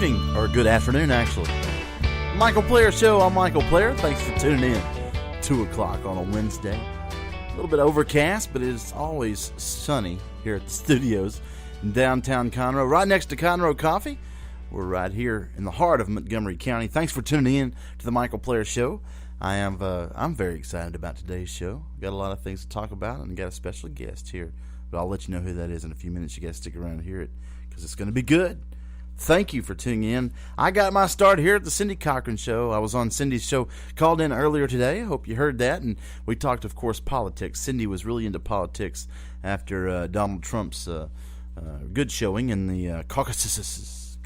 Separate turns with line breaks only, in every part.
evening, or good afternoon, actually. Michael Player Show. I'm Michael Player. Thanks for tuning in. 2 o'clock on a Wednesday. A little bit overcast, but it is always sunny here at the studios in downtown Conroe, right next to Conroe Coffee. We're right here in the heart of Montgomery County. Thanks for tuning in to the Michael Player Show. I'm very excited about today's show. Got a lot of things to talk about, and got a special guest here. But I'll let you know who that is in a few minutes. You got to stick around and hear it, because it's going to be good. Thank you for tuning in. I got my start here at the Cindy Cochran Show. I was on Cindy's show, called in earlier today. I hope you heard that. And we talked, of course, politics. Cindy was really into politics after Donald Trump's good showing in the Caucasus. Is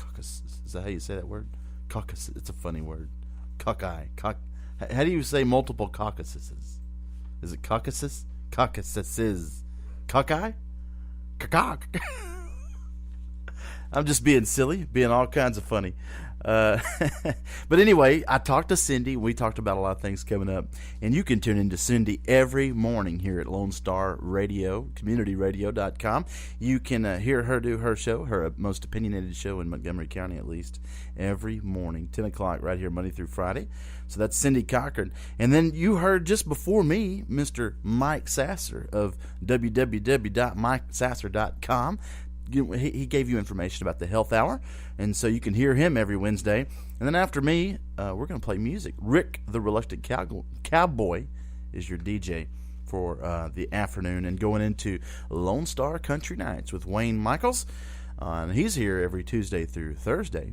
that how you say that word? Caucasus. It's a funny word. Cockeye. How do you say multiple Caucasuses? Is it Caucasus? Caucasuses. Cockeye? Cock. I'm just being silly, being all kinds of funny. But anyway, I talked to Cindy. We talked about a lot of things coming up. And you can tune in to Cindy every morning here at Lone Star Radio, communityradio.com. You can hear her do her show, her most opinionated show in Montgomery County at least, every morning, 10 o'clock right here, Monday through Friday. So that's Cindy Cochran. And then you heard just before me, Mr. Mike Sasser of www.mikesasser.com. He gave you information about the Health Hour, and so you can hear him every Wednesday. And then after me, we're going to play music. Rick the Reluctant Cowboy is your DJ for the afternoon, and going into Lone Star Country Nights with Wayne Michaels. And he's here every Tuesday through Thursday.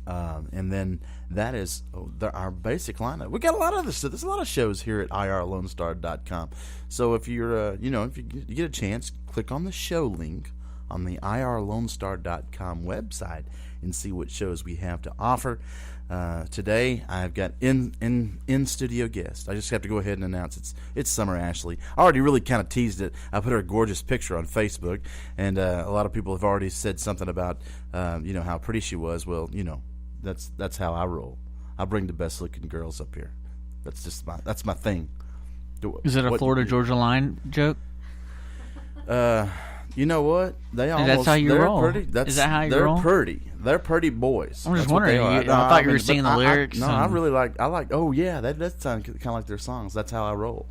And then that is our basic lineup. We got a lot of this. There's a lot of shows here at irlonestar.com. So if you're, if you get a chance, click on the show link on the irlonestar.com website and see what shows we have to offer. Today I've got in studio guest. I just have to go ahead and announce it's Summer Ashley. I already really kind of teased it. I put her gorgeous picture on Facebook, and a lot of people have already said something about how pretty she was. Well, that's how I roll. I bring the best looking girls up here. That's my thing.
Is it a Florida Georgia Line joke?
You know what?
That's how you roll.
Pretty.
Is that how you roll?
They're pretty. They're pretty boys.
I'm just wondering. I thought you were singing the lyrics.
I really like. Oh yeah, that sounds kind of like their songs. That's how I roll.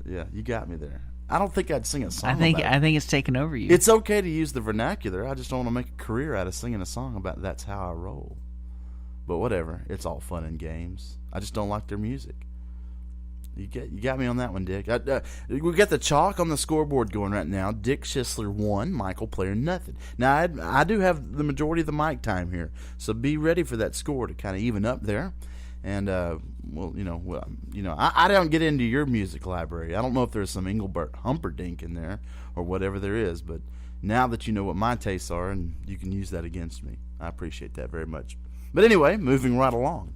Yeah, you got me there. I don't think I'd sing a song.
I think it's taken over you.
It's okay to use the vernacular. I just don't want to make a career out of singing a song about that's how I roll. But whatever. It's all fun and games. I just don't like their music. You got me on that one, Dick. We got the chalk on the scoreboard going right now. Dick Schisler 1, Michael Player nothing. Now, I do have the majority of the mic time here, so be ready for that score to kind of even up there. And, I don't get into your music library. I don't know if there's some Engelbert Humperdinck in there or whatever there is, but now that you know what my tastes are, and you can use that against me, I appreciate that very much. But anyway, moving right along.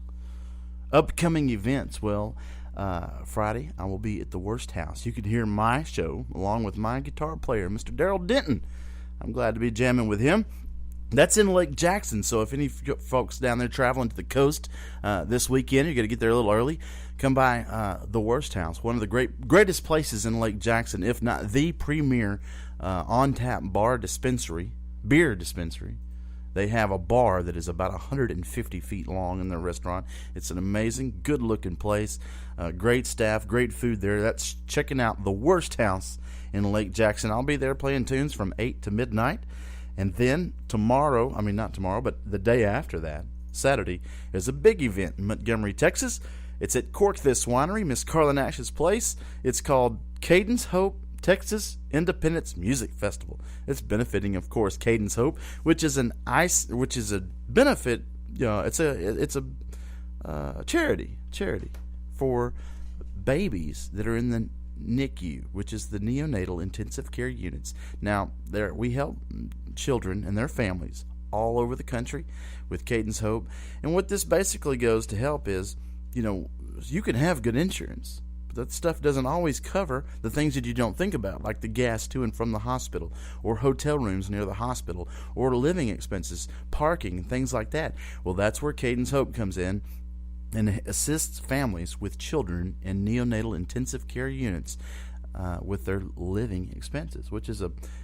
Upcoming events, well, Friday, I will be at the Worst House. You can hear my show along with my guitar player, Mr. Daryl Denton. I'm glad to be jamming with him. That's in Lake Jackson, so if any folks down there traveling to the coast this weekend, you're going to get there a little early, come by the Worst House, one of the greatest places in Lake Jackson, if not the premier on-tap beer dispensary. They have a bar that is about 150 feet long in their restaurant. It's an amazing, good-looking place. Great staff, great food there. That's checking out the Worst House in Lake Jackson. I'll be there playing tunes from 8 to midnight. And then not tomorrow, but the day after that, Saturday, is a big event in Montgomery, Texas. It's at Cork This Winery, Miss Carla Nash's place. It's called Cadence Hope Texas Independence Music Festival. It's benefiting, of course, Cadence Hope, which is a benefit. It's a charity for babies that are in the NICU, which is the neonatal intensive care units. Now, we help children and their families all over the country with Cadence Hope, and what this basically goes to help is, you can have good insurance. That stuff doesn't always cover the things that you don't think about, like the gas to and from the hospital, or hotel rooms near the hospital, or living expenses, parking, things like that. Well, that's where Cadence Hope comes in and assists families with children in neonatal intensive care units with their living expenses, which is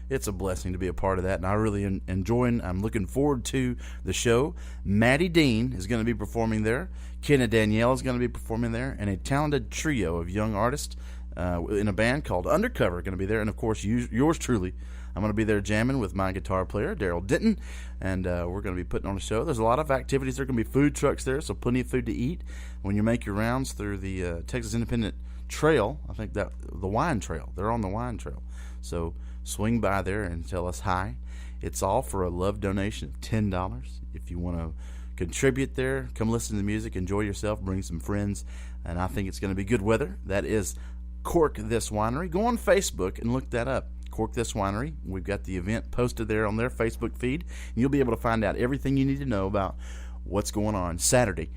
it's a blessing to be a part of that, and I really enjoying. I'm looking forward to the show. Maddie Dean is going to be performing there. Ken and Danielle is going to be performing there, and a talented trio of young artists in a band called Undercover are going to be there, and of course yours truly. I'm going to be there jamming with my guitar player, Daryl Denton, and we're going to be putting on a show. There's a lot of activities. There are going to be food trucks there, so plenty of food to eat when you make your rounds through the Texas Independent Trail. I think that the Wine Trail. They're on the Wine Trail. So swing by there and tell us hi. It's all for a love donation of $10. If you want to contribute there, come listen to the music, enjoy yourself, bring some friends, and I think it's going to be good weather. That is Cork This Winery. Go on Facebook and look that up. Cork This Winery. We've got the event posted there on their Facebook feed, and you'll be able to find out everything you need to know about what's going on Saturday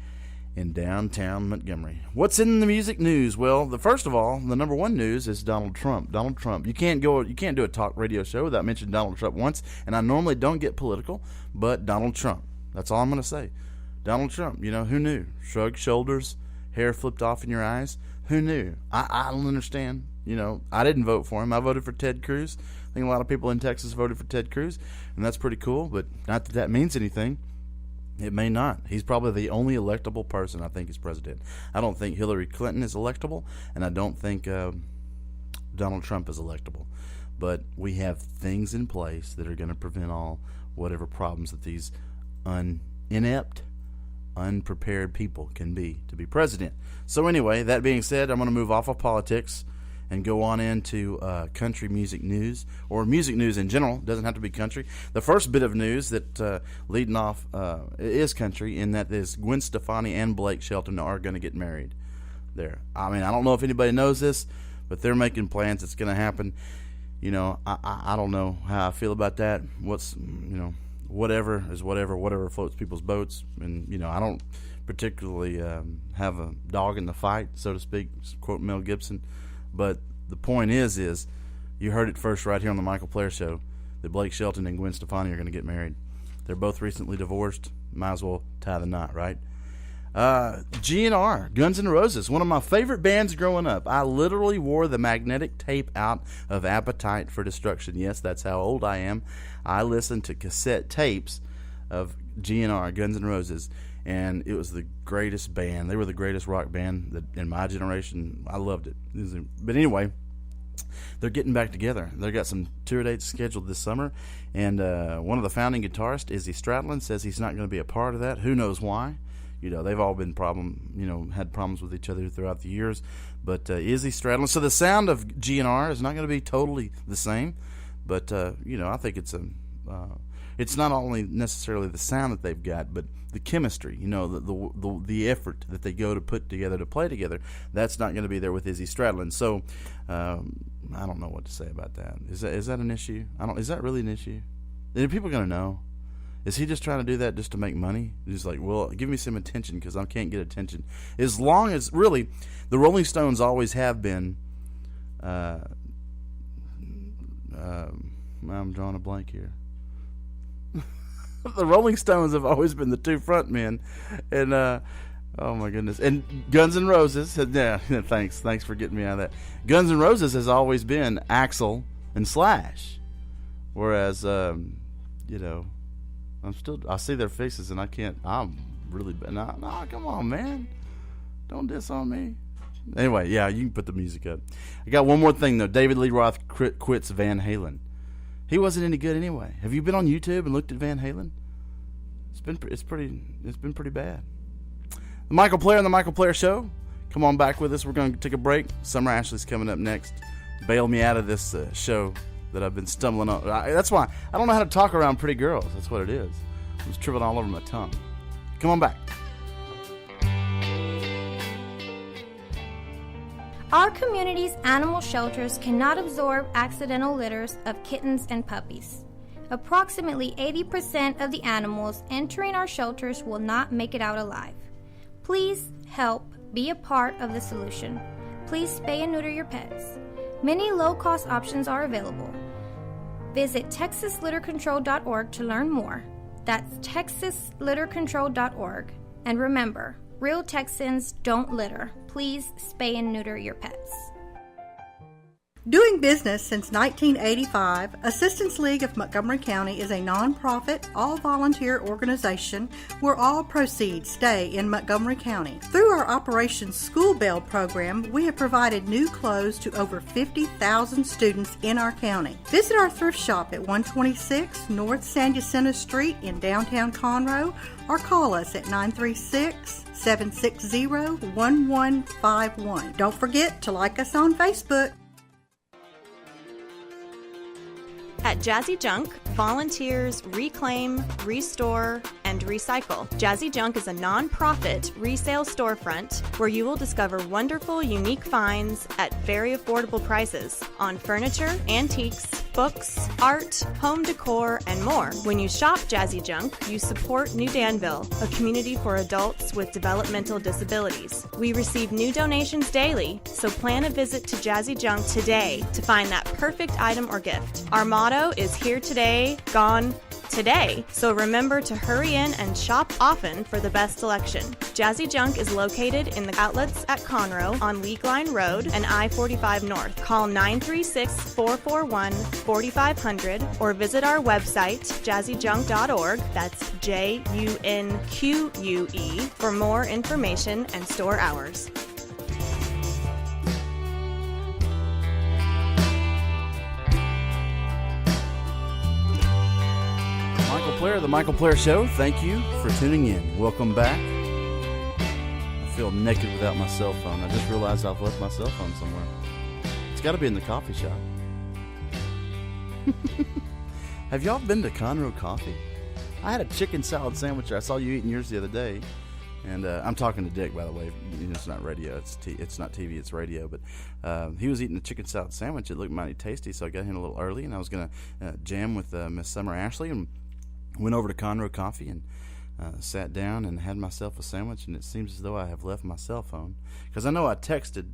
in downtown Montgomery. What's in the music news? Well, first of all, the number one news is Donald Trump. Donald Trump. You can't do a talk radio show without mentioning Donald Trump once, and I normally don't get political, but Donald Trump. That's all I'm going to say. Donald Trump. Who knew? Shrugged shoulders, hair flipped off in your eyes. Who knew? I don't understand. I didn't vote for him. I voted for Ted Cruz. I think a lot of people in Texas voted for Ted Cruz, and that's pretty cool, but not that means anything. It may not. He's probably the only electable person I think is president. I don't think Hillary Clinton is electable, and I don't think Donald Trump is electable. But we have things in place that are going to prevent all whatever problems that these inept, unprepared people can be to be president. So anyway, that being said, I'm going to move off of politics and go on into country music news, or music news in general. It doesn't have to be country. The first bit of news that leading off is country, in that is Gwen Stefani and Blake Shelton are going to get married there. I mean, I don't know if anybody knows this, but they're making plans. It's going to happen. I don't know how I feel about that. Whatever is whatever floats people's boats. And, I don't particularly have a dog in the fight, so to speak, quote Mel Gibson. But the point is you heard it first right here on the Michael Player Show, that Blake Shelton and Gwen Stefani are going to get married. They're both recently divorced. Might as well tie the knot, right? GNR, Guns N' Roses, one of my favorite bands growing up. I literally wore the magnetic tape out of Appetite for Destruction. Yes, that's how old I am. I listened to cassette tapes of GNR, Guns N' Roses, and it was the greatest band. They were the greatest rock band that in my generation. I loved it. But anyway, they're getting back together. They've got some tour dates scheduled this summer, and one of the founding guitarists, Izzy Stradlin, says he's not going to be a part of that. Who knows why? They've all been had problems with each other throughout the years. But Izzy Stradlin. So the sound of GNR is not going to be totally the same, but I think it's not only necessarily the sound that they've got, but the chemistry, the effort that they go to put together to play together. That's not going to be there with Izzy Stradlin. So I don't know what to say about that. Is that an issue? Is that really an issue? Are people going to know? Is he just trying to do that just to make money? He's like, well, give me some attention because I can't get attention. As long as, really, the Rolling Stones always have been, I'm drawing a blank here. The Rolling Stones have always been the two front men. And, oh my goodness. And Guns N' Roses, yeah, thanks for getting me out of that. Guns N' Roses has always been Axl and Slash. Whereas, I see their faces and I'm really bad. Nah, come on, man. Don't diss on me. Anyway, yeah, you can put the music up. I got one more thing, though. David Lee Roth quits Van Halen. He wasn't any good anyway. Have you been on YouTube and looked at Van Halen? It's been pretty bad. The Michael Player and the Michael Player Show. Come on back with us. We're going to take a break. Summer Ashley's coming up next. Bail me out of this show that I've been stumbling on. That's why I don't know how to talk around pretty girls. That's what it is. I'm just tripping all over my tongue. Come on back.
Our community's animal shelters cannot absorb accidental litters of kittens and puppies. Approximately 80% of the animals entering our shelters will not make it out alive. Please help be a part of the solution. Please spay and neuter your pets. Many low-cost options are available. Visit TexasLitterControl.org to learn more. That's TexasLitterControl.org. And remember, real Texans don't litter. Please spay and neuter your pets.
Doing business since 1985, Assistance League of Montgomery County is a nonprofit, all-volunteer organization where all proceeds stay in Montgomery County. Through our Operation School Bell program, we have provided new clothes to over 50,000 students in our county. Visit our thrift shop at 126 North San Jacinto Street in downtown Conroe or call us at 936-760-1151. Don't forget to like us on Facebook.
At Jazzy Junk, volunteers reclaim, restore, and recycle. Jazzy Junk is a non-profit resale storefront where you will discover wonderful, unique finds at very affordable prices on furniture, antiques, books, art, home decor, and more. When you shop Jazzy Junk, you support New Danville, a community for adults with developmental disabilities. We receive new donations daily, so plan a visit to Jazzy Junk today to find that perfect item or gift. Our motto is here today, gone today, so remember to hurry in and shop often for the best selection. Jazzy Junk is located in the outlets at Conroe on League Line Road and I-45 North. Call 936-441-4500 or visit our website, jazzyjunk.org, that's Junque, for more information and store hours.
The Michael Player Show. Thank you for tuning in. Welcome back. I feel naked without my cell phone. I just realized I've left my cell phone somewhere. It's got to be in the coffee shop. Have y'all been to Conroe Coffee? I had a chicken salad sandwich. I saw you eating yours the other day. And I'm talking to Dick, by the way. It's not radio. It's not TV. It's radio. But he was eating a chicken salad sandwich. It looked mighty tasty, so I got in a little early, and I was going to jam with Miss Summer Ashley, and went over to Conroe Coffee and sat down and had myself a sandwich, and it seems as though I have left my cell phone. Because I know I texted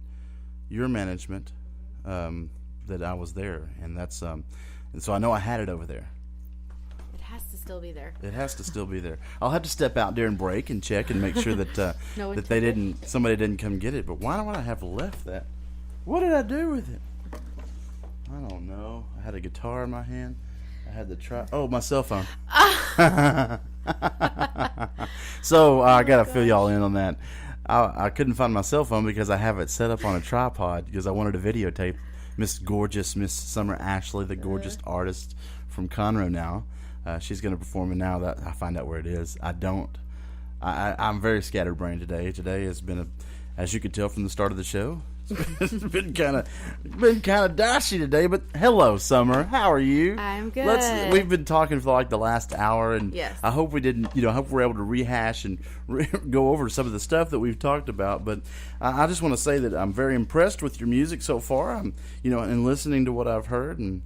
your management that I was there, and that's and so I know I had it over there.
It has to still be there.
It has to still be there. I'll have to step out during break and check and make sure that that somebody didn't come get it. But why would I have left that? What did I do with it? I don't know. I had a guitar in my hand. I had to my cell phone. So I got to fill y'all in on that. I couldn't find my cell phone because I have it set up on a tripod because I wanted to videotape Miss Summer Ashley, the gorgeous artist from Conroe now. She's going to perform, and now that I find out where it is, I'm very scatterbrained today. Today has been as you could tell from the start of the show, it's been kind of dashy today. But hello, Summer. How are you?
I'm good.
We've been talking for like the last hour, and
yes.
I hope we didn't. I hope we're able to rehash and go over some of the stuff that we've talked about. But I just want to say that I'm very impressed with your music so far. And listening to what I've heard, and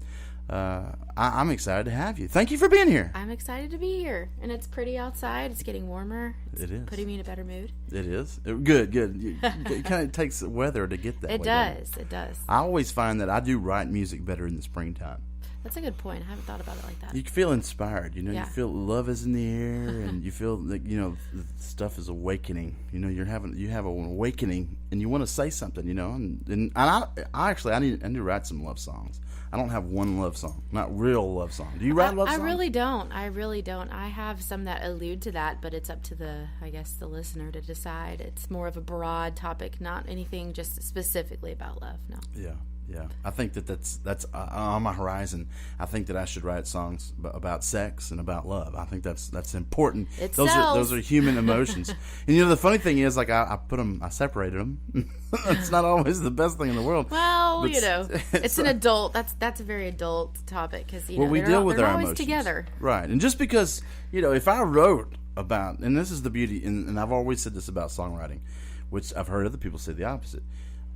I'm excited to have you. Thank you for being here.
I'm excited to be here, and it's pretty outside. It's getting warmer.
It is
putting me in a better mood.
It is good. It kind of takes weather to get that.
It does.
I always find that I do write music better in the springtime.
That's a good point. I haven't thought about it like that.
You feel inspired.
Yeah.
You feel love is in the air, and you feel that the stuff is awakening. You have an awakening, and you want to say something. And I need to write some love songs. I don't have one love song, not real love song. Do you write love songs?
I really don't. I have some that allude to that, but it's up to the listener to decide. It's more of a broad topic, not anything just specifically about love. No.
Yeah. I think that's on my horizon. I think that I should write songs about sex and about love. I think that's important. Those are human emotions. And the funny thing is, like I separated them. It's not always the best thing in the world.
Well, it's an adult. That's a very adult topic because
we deal with our
always
emotions
together,
right? And just because if I wrote about, and this is the beauty, and I've always said this about songwriting, which I've heard other people say the opposite.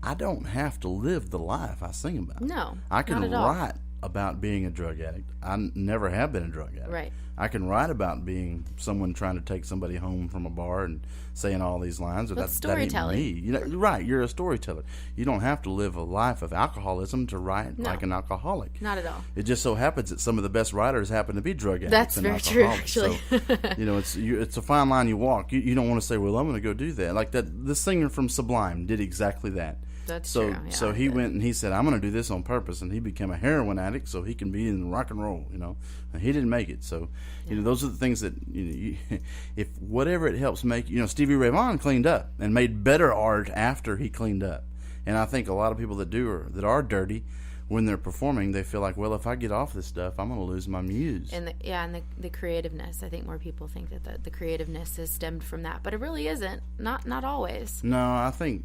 I don't have to live the life I sing about.
No,
I can
not at all.
write about being a drug addict. I never have been a drug addict.
Right.
I can write about being someone trying to take somebody home from a bar and saying all these lines.
That's storytelling.
That ain't me. Right. You're a storyteller. You don't have to live a life of alcoholism to write like an alcoholic.
Not at all.
It just so happens that some of the best writers happen to be drug addicts.
That's
and
very true, actually.
So, it's a fine line you walk. You don't want to say, well, I'm going to go do that. Like that. The singer from Sublime did exactly that.
That's
so,
true. Yeah,
so he went and he said, I'm going to do this on purpose. And he became a heroin addict so he can be in rock and roll, you know. And he didn't make it. So, you know, those are the things that, you know, if whatever it helps make, you know, Stevie Ray Vaughan cleaned up and made better art after he cleaned up. And I think a lot of people that are dirty, when they're performing, they feel like, well, if I get off this stuff, I'm going to lose my muse.
And the creativeness. I think more people think that the creativeness is stemmed from that, but it really isn't. Not always.
No, I think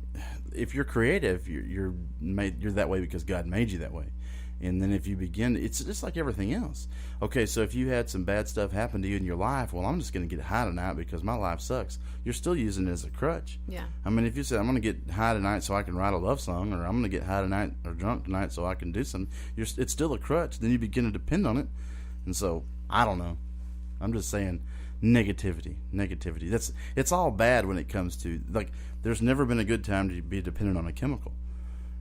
if you're creative, you're that way because God made you that way. And then if you begin, it's just like everything else. Okay, so if you had some bad stuff happen to you in your life, well, I'm just going to get high tonight because my life sucks. You're still using it as a crutch.
Yeah.
I mean, if you said, I'm going to get high tonight so I can write a love song, or I'm going to get high tonight or drunk tonight so I can do something, it's still a crutch. Then you begin to depend on it. And so, I don't know. I'm just saying negativity. It's all bad when it comes to, like, there's never been a good time to be dependent on a chemical.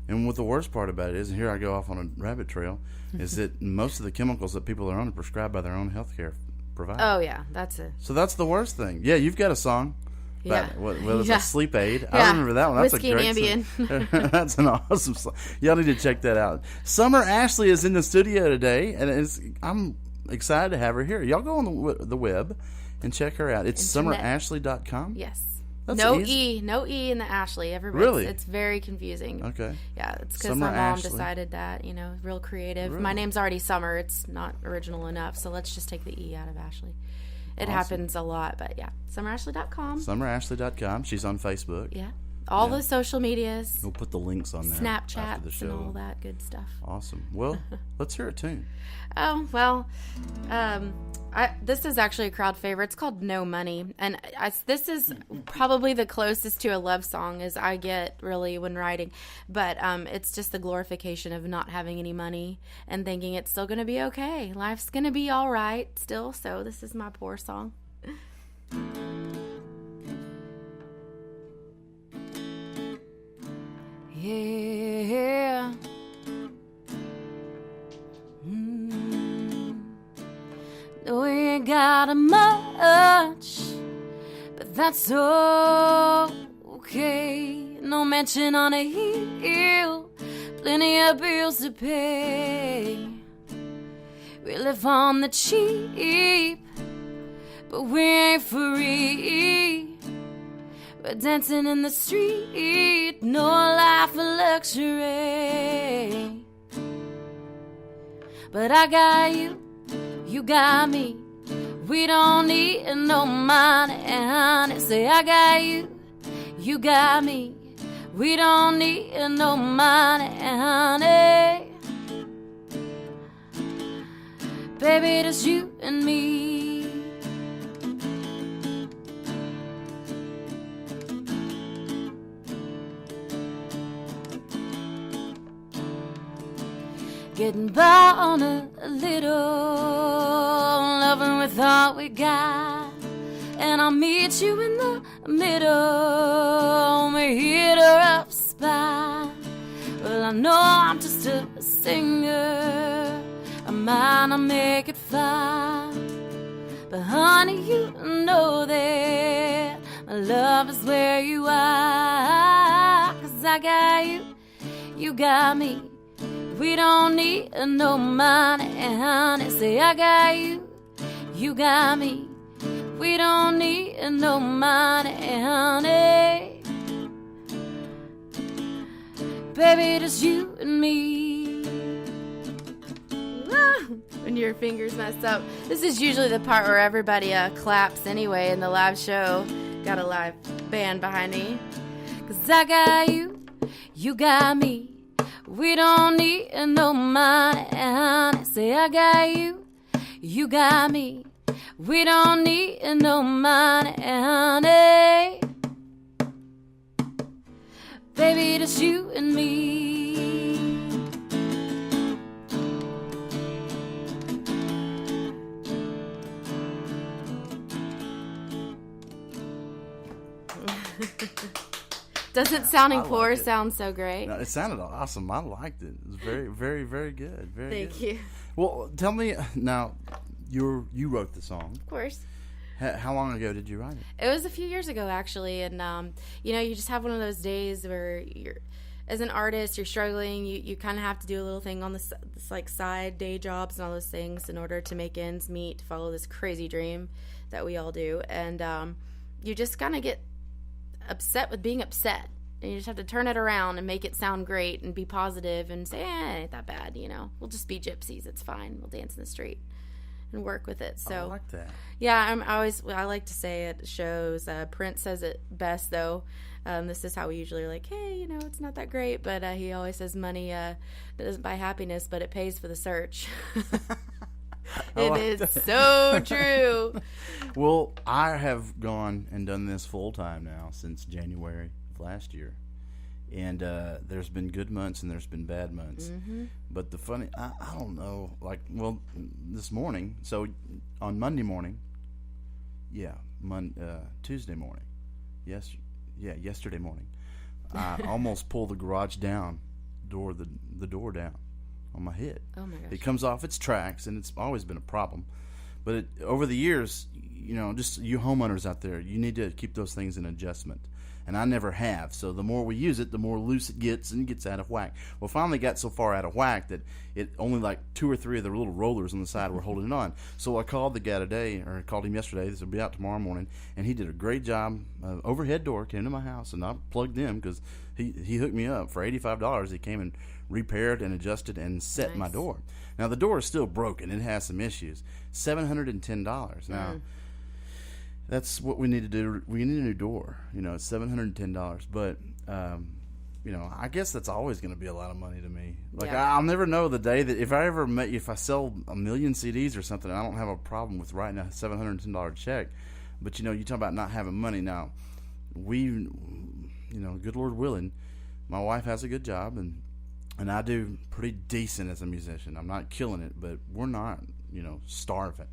And what the worst part about it is, and here I go off on a rabbit trail, is that most of the chemicals that people are on are prescribed by their own healthcare provider.
Oh, yeah, that's it.
So that's the worst thing. Yeah, you've got a song.
Yeah.
It's a sleep aid.
Yeah.
I remember that one. That's
Whiskey
a great
and
song. That's an awesome song. Y'all need to check that out. Summer Ashley is in the studio today, and I'm excited to have her here. Y'all go on the web and check her out. It's summerashley.com.
Yes.
That's
no
easy.
No E in the Ashley. Everybody,
Really?
it's very confusing.
Okay.
Yeah, it's because
Summer
my mom
Ashley.
decided that, you know, real creative.
Really?
My name's already Summer. It's not original enough, so let's just take the E out of Ashley. It happens a lot, but yeah. SummerAshley.com.
SummerAshley.com. She's on Facebook.
Yeah. All the social medias.
We'll put the links on there after the
Snapchats
show.
and all that good stuff.
Awesome. Well, let's hear a tune.
Oh, well, this is actually a crowd favorite. It's called No Money. And this is probably the closest to a love song as I get, really, when writing. But it's just the glorification of not having any money and thinking it's still going to be okay. Life's going to be all right still. So this is my poor song. Yeah. No, we ain't got much, but that's okay. No mention on a heel, plenty of bills to pay. We live on the cheap, but we ain't free. We're dancing in the street, no life of luxury. But I got you, you got me. We don't need no money, honey. Say I got you, you got me. We don't need no money, honey. Baby, just you and me. Getting by on a little, loving with all we got. And I'll meet you in the middle, we hit a rough spot. Well, I know I'm just a singer, I might not make it far. But honey, you know that my love is where you are. 'Cause I got you, you got me. We don't need no money, honey. Say I got you, you got me. We don't need no money, honey. Baby, just you and me. When your fingers mess up. This is usually the part where everybody claps anyway in the live show. Got a live band behind me. 'Cause I got you, you got me. We don't need no money, honey. Say I got you, you got me. We don't need no money, honey. Baby, just you and me. Doesn't sounding poor sound so great?
No, it sounded awesome. I liked it. It was very, very, very good. Very
Thank
good.
you.
Well, tell me now. You wrote the song.
Of course.
How long ago did you write it?
It was a few years ago, actually, and you know, you just have one of those days where
as an artist, you're struggling. You kind of have to do a little thing on this like side day jobs and all those things in order to make ends meet, to follow this crazy dream that we all do. And you just kind of get upset with being upset. And you just have to turn it around and make it sound great and be positive and say, it ain't that bad, We'll just be gypsies. It's fine. We'll dance in the street and work with it. So
I like that.
Yeah, I like to say at shows. Prince says it best, though. This is how we usually are like, hey, it's not that great. But he always says money doesn't buy happiness, but it pays for the search. It is so true.
Well, I have gone and done this full time now since January of last year. And there's been good months and there's been bad months. Mm-hmm. But the funny, I don't know, this morning, so on Monday morning, Tuesday morning, yesterday morning, I almost pulled the garage down, the door down on my head.
Oh my gosh.
It comes off its tracks, and it's always been a problem. But over the years, just you homeowners out there, you need to keep those things in adjustment. And I never have. So the more we use it, the more loose it gets, and it gets out of whack. Well, finally got so far out of whack that it only like 2 or 3 of the little rollers on the side were holding it on. So I called the guy today, or I called him yesterday. This will be out tomorrow morning, and he did a great job. Overhead door came to my house, and I plugged in because he hooked me up for $85. He came and repaired and adjusted and set my door. Now the door is still broken; it has some issues. $710 now. That's what we need to do. We need a new door. It's $710. But, I guess that's always going to be a lot of money to me. I'll never know the day that if I sell 1 million CDs or something, I don't have a problem with writing a $710 check. But, you talk about not having money. Now, good Lord willing, my wife has a good job, and I do pretty decent as a musician. I'm not killing it, but we're not, starving.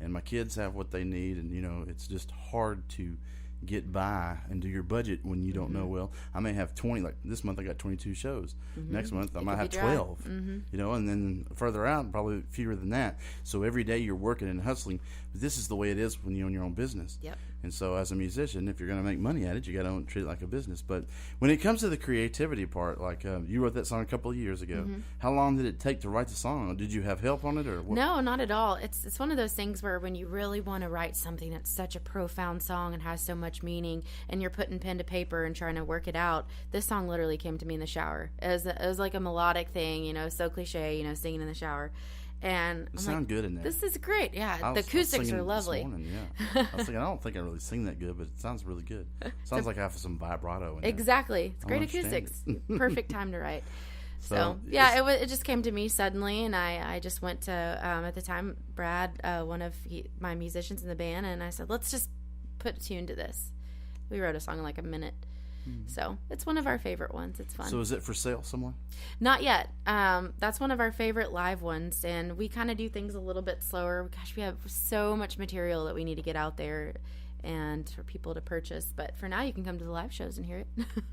And my kids have what they need, and, it's just hard to get by and do your budget when you don't know. Well, I may have 20, like this month I got 22 shows. Next month I might have 12, and then further out, probably fewer than that. So every day you're working and hustling. But this is the way it is when you own your own business.
Yep.
And so as a musician, if you're going to make money at it, you got to treat it like a business. But when it comes to the creativity part, you wrote that song a couple of years ago. How long did it take to write the song? Did you have help on it, or what?
No, not at all. It's one of those things where when you really want to write something that's such a profound song and has so much meaning, and you're putting pen to paper and trying to work it out, this song literally came to me in the shower. It was like a melodic thing, so cliche, singing in the shower. And
it sounds good in there.
This is great. Yeah, the acoustics are lovely.
This morning, yeah. I was thinking, I don't think I really sing that good, but it sounds really good. Sounds like I have some vibrato in there.
Exactly. It's great acoustics. Perfect time to write. So yeah, it just came to me suddenly, and I just went to at the time Brad, one of my musicians in the band, and I said, let's just put a tune to this. We wrote a song in like a minute. So it's one of our favorite ones. It's fun.
So is it for sale somewhere?
Not yet. That's one of our favorite live ones, and we kind of do things a little bit slower. Gosh, we have so much material that we need to get out there and for people to purchase. But for now, you can come to the live shows and hear it.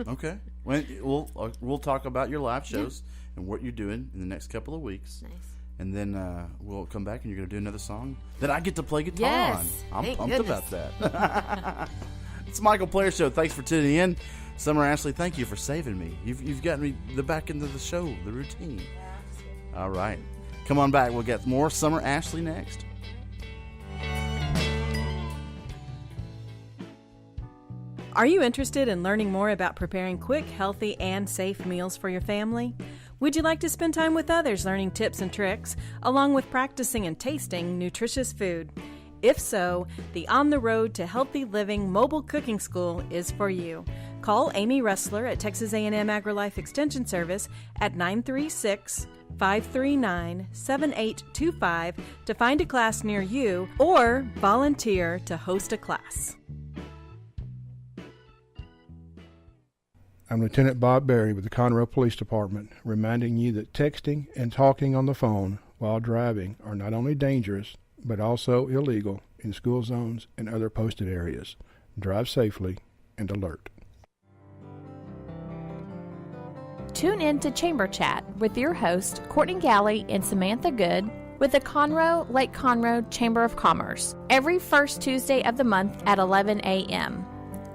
Okay. We'll talk about your live shows and what you're doing in the next couple of weeks.
Nice.
And then we'll come back and you're going to do another song that I get to play guitar
yes.
on. I'm pumped about that. It's Michael Player Show. Thanks for tuning in. Summer Ashley, thank you for saving me. You've gotten me back into the show, the routine. All right. Come on back. We'll get more Summer Ashley next.
Are you interested in learning more about preparing quick, healthy, and safe meals for your family? Would you like to spend time with others learning tips and tricks, along with practicing and tasting nutritious food? If so, the On the Road to Healthy Living Mobile Cooking School is for you. Call Amy Ressler at Texas A&M AgriLife Extension Service at 936-539-7825 to find a class near you or volunteer to host a class.
I'm Lieutenant Bob Berry with the Conroe Police Department, reminding you that texting and talking on the phone while driving are not only dangerous, but also illegal in school zones and other posted areas. Drive safely and alert.
Tune in to Chamber Chat with your host, Courtney Galley and Samantha Good, with the Conroe Lake Conroe Chamber of Commerce, every first Tuesday of the month at 11 a.m.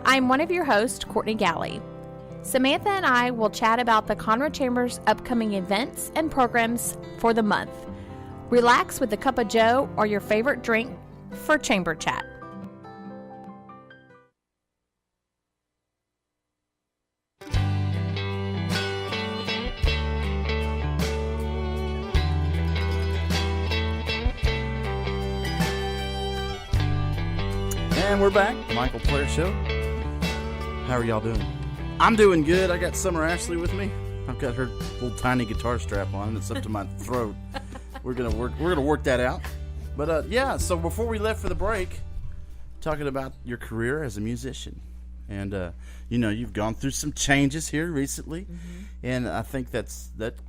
I'm one of your hosts, Courtney Galley. Samantha and I will chat about the Conroe Chamber's upcoming events and programs for the month. Relax with a cup of joe or your favorite drink for Chamber Chat.
And we're back. Michael Clare Show. How are y'all doing? I'm doing good. I got Summer Ashley with me. I've got her little tiny guitar strap on. It's up to my throat. We're gonna work that out. But yeah. So before we left for the break, talking about your career as a musician, and you've gone through some changes here recently, and I think that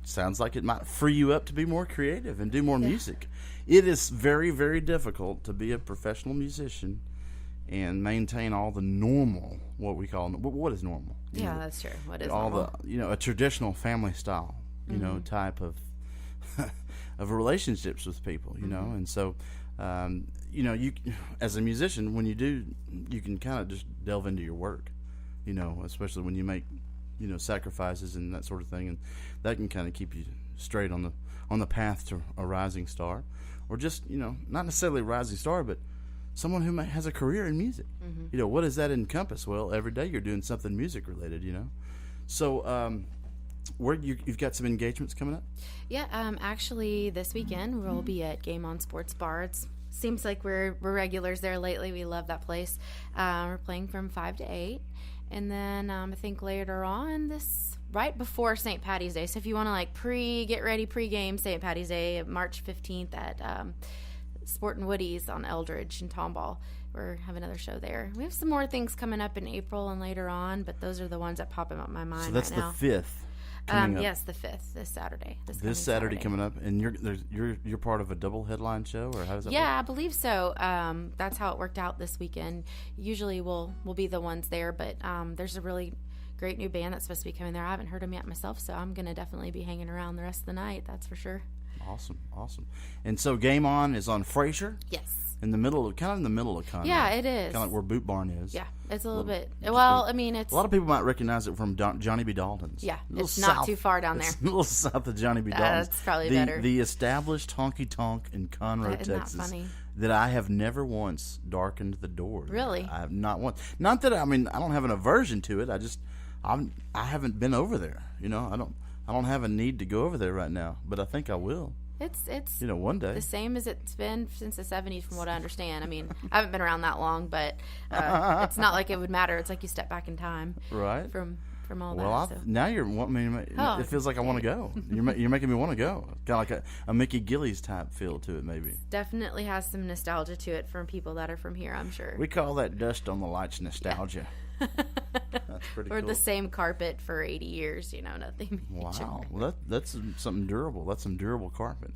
sounds like it might free you up to be more creative and do more music. It is very, very difficult to be a professional musician and maintain all the normal, what we call, what is normal?
That's true. What is
all
normal?
A traditional family style, type of of relationships with people, and so, you as a musician, when you do, you can kind of just delve into your work, especially when you make, sacrifices and that sort of thing, and that can kind of keep you straight on the path to a rising star, or just, not necessarily a rising star, but someone who has a career in music. What does that encompass? Well, every day you're doing something music related, So, where you've got some engagements coming up?
Yeah, actually this weekend we'll be at Game On Sports Bar. It seems like we're regulars there lately. We love that place. We're playing from 5 to 8. And then I think later on right before St. Patty's Day. So if you want to get ready pre-game St. Patty's Day, March 15th at Sport and Woody's on Eldridge and Tomball. We're having another show there. We have some more things coming up in April and later on, but those are the ones that pop in my mind.
So that's
right now.
The 5th.
Yes, the 5th, this Saturday.
This Saturday coming up, and you're part of a double headline show, or how does that work?
Yeah, I believe so. That's how it worked out this weekend. Usually we'll be the ones there, but there's a really great new band that's supposed to be coming there. I haven't heard them yet myself, so I'm going to definitely be hanging around the rest of the night, that's for sure.
Awesome. And so Game On is on Fraser?
Yes.
In the middle of Conroe.
Yeah, it is.
Kind of like where Boot Barn is.
Yeah, it's a little bit. Well, I mean, it's
a lot of people might recognize it from Johnny B. Dalton's.
Yeah, it's not too far down there.
It's a little south of Johnny B. Dalton's.
That's probably better.
The established honky tonk in Conroe, Texas.
Not funny.
That I have never once darkened the door.
Really?
I have not once. Not that I don't have an aversion to it. I haven't been over there. I don't have a need to go over there right now, but I think I will.
It's
one day
the same as it's been since the 70s, from what I understand. I mean, I haven't been around that long, but it's not like it would matter. It's like you step back in time,
right?
From all
that.
So.
Now you're wanting me. It feels like I want to go. You're making me want to go. Kind of like a Mickey Gillies type feel to it, maybe.
Definitely has some nostalgia to it from people that are from here, I'm sure.
We call that dust on the lights nostalgia. That's pretty cool.
Or the same carpet for 80 years, nothing major.
Wow. Well, that's something durable. That's some durable carpet.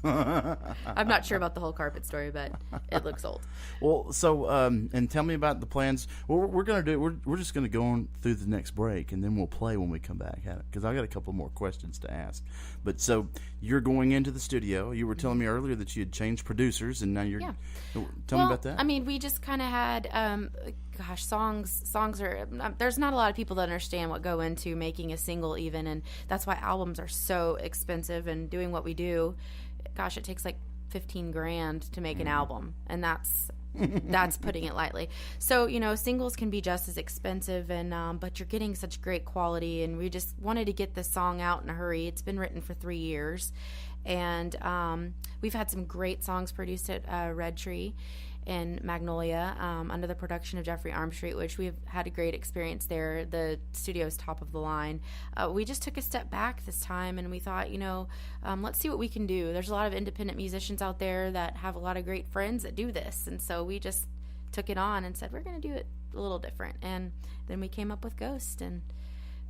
I'm not sure about the whole carpet story, but it looks old.
Well, so, and tell me about the plans. Well, we're going to do, we're just going to go on through the next break, and then we'll play when we come back, because I got a couple more questions to ask. But so, you're going into the studio. You were telling me earlier that you had changed producers, and now you're, tell me about that.
I mean, we just kind of had, songs are, there's not a lot of people that understand what go into making a single even, and that's why albums are so expensive, and doing what we do, it takes like $15,000 to make an album, and that's putting it lightly. So, singles can be just as expensive, and but you're getting such great quality, and we just wanted to get this song out in a hurry. It's been written for 3 years, and we've had some great songs produced at Red Tree in Magnolia, under the production of Jeffrey Armstreet, which we've had a great experience there. The studio's top of the line. We just took a step back this time, and we thought, let's see what we can do. There's a lot of independent musicians out there that have a lot of great friends that do this, and so we just took it on and said, we're going to do it a little different. And then we came up with Ghost and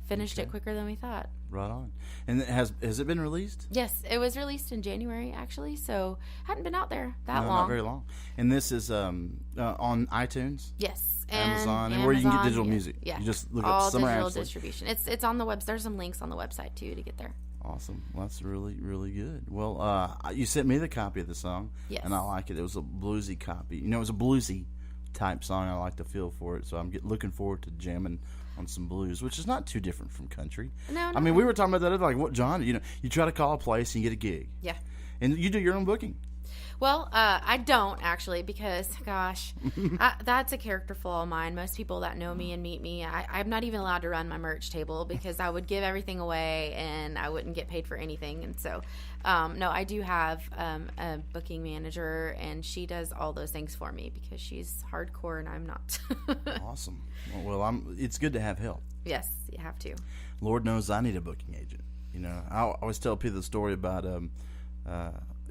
finished it quicker than we thought.
Right on. And has it been released?
Yes, it was released in January, actually, so hadn't been out there that long.
Not very long. And this is on iTunes?
Yes.
Amazon, and where you can get digital music.
Yeah.
You just look
all
up Summer
digital
Ashley.
distribution. It's on the website. There's some links on the website, too, to get there.
Awesome. Well, that's really, really good. Well, you sent me the copy of the song, and I like it. It was a bluesy copy. It was a bluesy type song. I like the feel for it, so I'm looking forward to jamming on some blues, which is not too different from country.
No.
I mean, we were talking about that, like, what, John, you try to call a place and you get a gig.
Yeah.
And you do your own booking.
Well, I don't actually because, gosh, that's a character flaw of mine. Most people that know me and meet me, I'm not even allowed to run my merch table because I would give everything away and I wouldn't get paid for anything. And so, no, I do have a booking manager, and she does all those things for me because she's hardcore and I'm not.
Awesome. Well, it's good to have help.
Yes, you have to. Lord
knows I need a booking agent. I always tell people the story about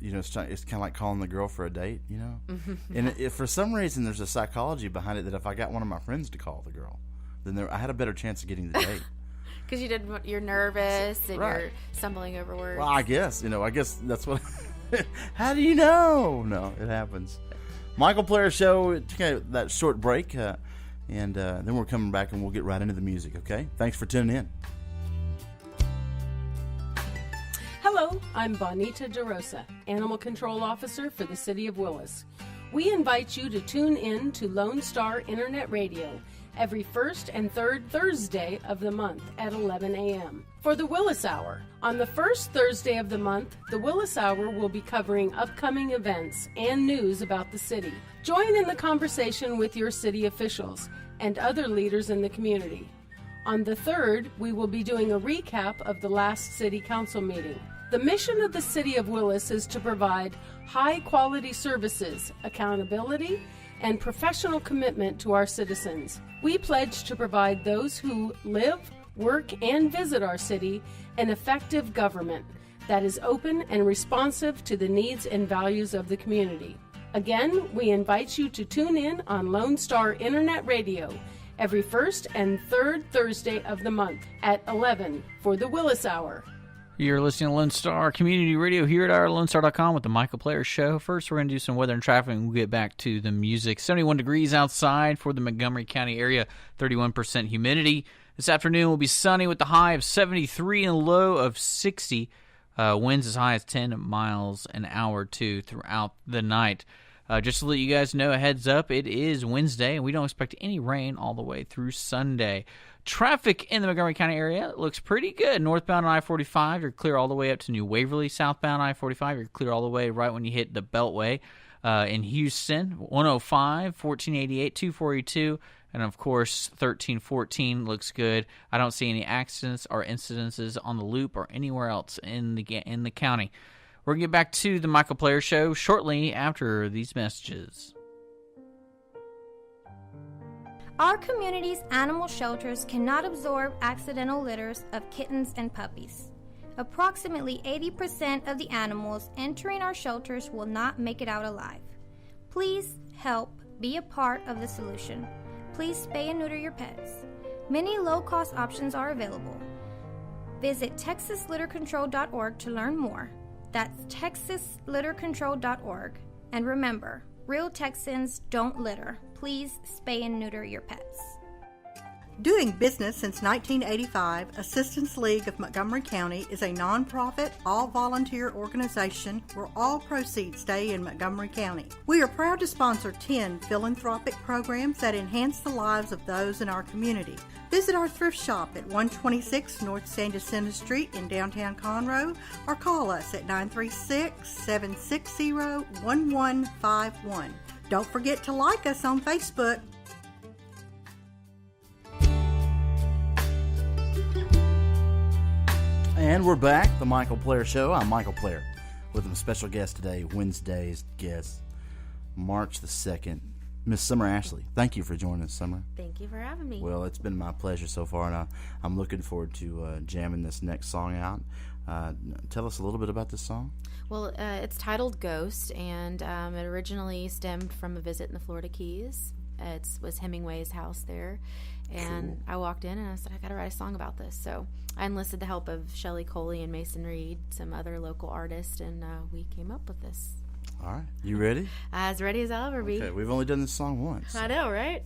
it's kind of like calling the girl for a date,
Mm-hmm.
And if for some reason there's a psychology behind it that if I got one of my friends to call the girl, then I had a better chance of getting the date.
Because you're nervous and
right.
You're stumbling over words.
Well, I guess that's what. How do you know? No, it happens. Michael Player Show. Take that short break, and then we're coming back and we'll get right into the music. Okay. Thanks for tuning in.
Hello, I'm Bonita DeRosa, Animal Control Officer for the City of Willis. We invite you to tune in to Lone Star Internet Radio every first and third Thursday of the month at 11 a.m. for the Willis Hour. On the first Thursday of the month, the Willis Hour will be covering upcoming events and news about the city. Join in the conversation with your city officials and other leaders in the community. On the third, we will be doing a recap of the last City Council meeting. The mission of the City of Willis is to provide high-quality services, accountability, and professional commitment to our citizens. We pledge to provide those who live, work, and visit our city an effective government that is open and responsive to the needs and values of the community. Again, we invite you to tune in on Lone Star Internet Radio every first and third Thursday of the month at 11 for the Willis Hour.
You're listening to Lone Star Community Radio here at OurLoneStar.com with the Michael Player Show. First, we're going to do some weather and traffic, and we'll get back to the music. 71 degrees outside for the Montgomery County area, 31% humidity. This afternoon will be sunny with the high of 73 and a low of 60. Winds as high as 10 miles an hour, too, throughout the night. Just to let you guys know, a heads up, it is Wednesday, and we don't expect any rain all the way through Sunday. Traffic in the Montgomery County area looks pretty good. Northbound on I-45, you're clear all the way up to New Waverly. Southbound I-45, you're clear all the way right when you hit the Beltway. In Houston, 105, 1488, 2482, and of course, 1314 looks good. I don't see any accidents or incidences on the loop or anywhere else in the county. We're going to get back to the Michael Player Show shortly after these messages.
Our community's animal shelters cannot absorb accidental litters of kittens and puppies. Approximately 80% of the animals entering our shelters will not make it out alive. Please help be a part of the solution. Please spay and neuter your pets. Many low-cost options are available. Visit TexasLitterControl.org to learn more. That's TexasLitterControl.org. And remember, real Texans don't litter. Please spay and neuter your pets.
Doing business since 1985, Assistance League of Montgomery County is a nonprofit, all-volunteer organization where all proceeds stay in Montgomery County. We are proud to sponsor 10 philanthropic programs that enhance the lives of those in our community. Visit our thrift shop at 126 North San Jacinto Street in downtown Conroe or call us at 936-760-1151. Don't forget to like us on Facebook.
And we're back, the Michael Player Show. I'm Michael Player with a special guest today, Wednesday's guest, March the 2nd, Miss Summer Ashley. Thank you for joining us, Summer.
Thank you for having me.
Well, it's been my pleasure so far, and I'm looking forward to jamming this next song out. Tell us a little bit about this song.
Well, it's titled Ghost, and it originally stemmed from a visit in the Florida Keys. It was Hemingway's house there. And cool. I walked in and I said, I got to write a song about this. So I enlisted the help of Shelley Coley and Mason Reed, some other local artists, and we came up with this.
All right. You ready?
As ready as I'll ever be.
Okay, we've only done this song once.
I know, right?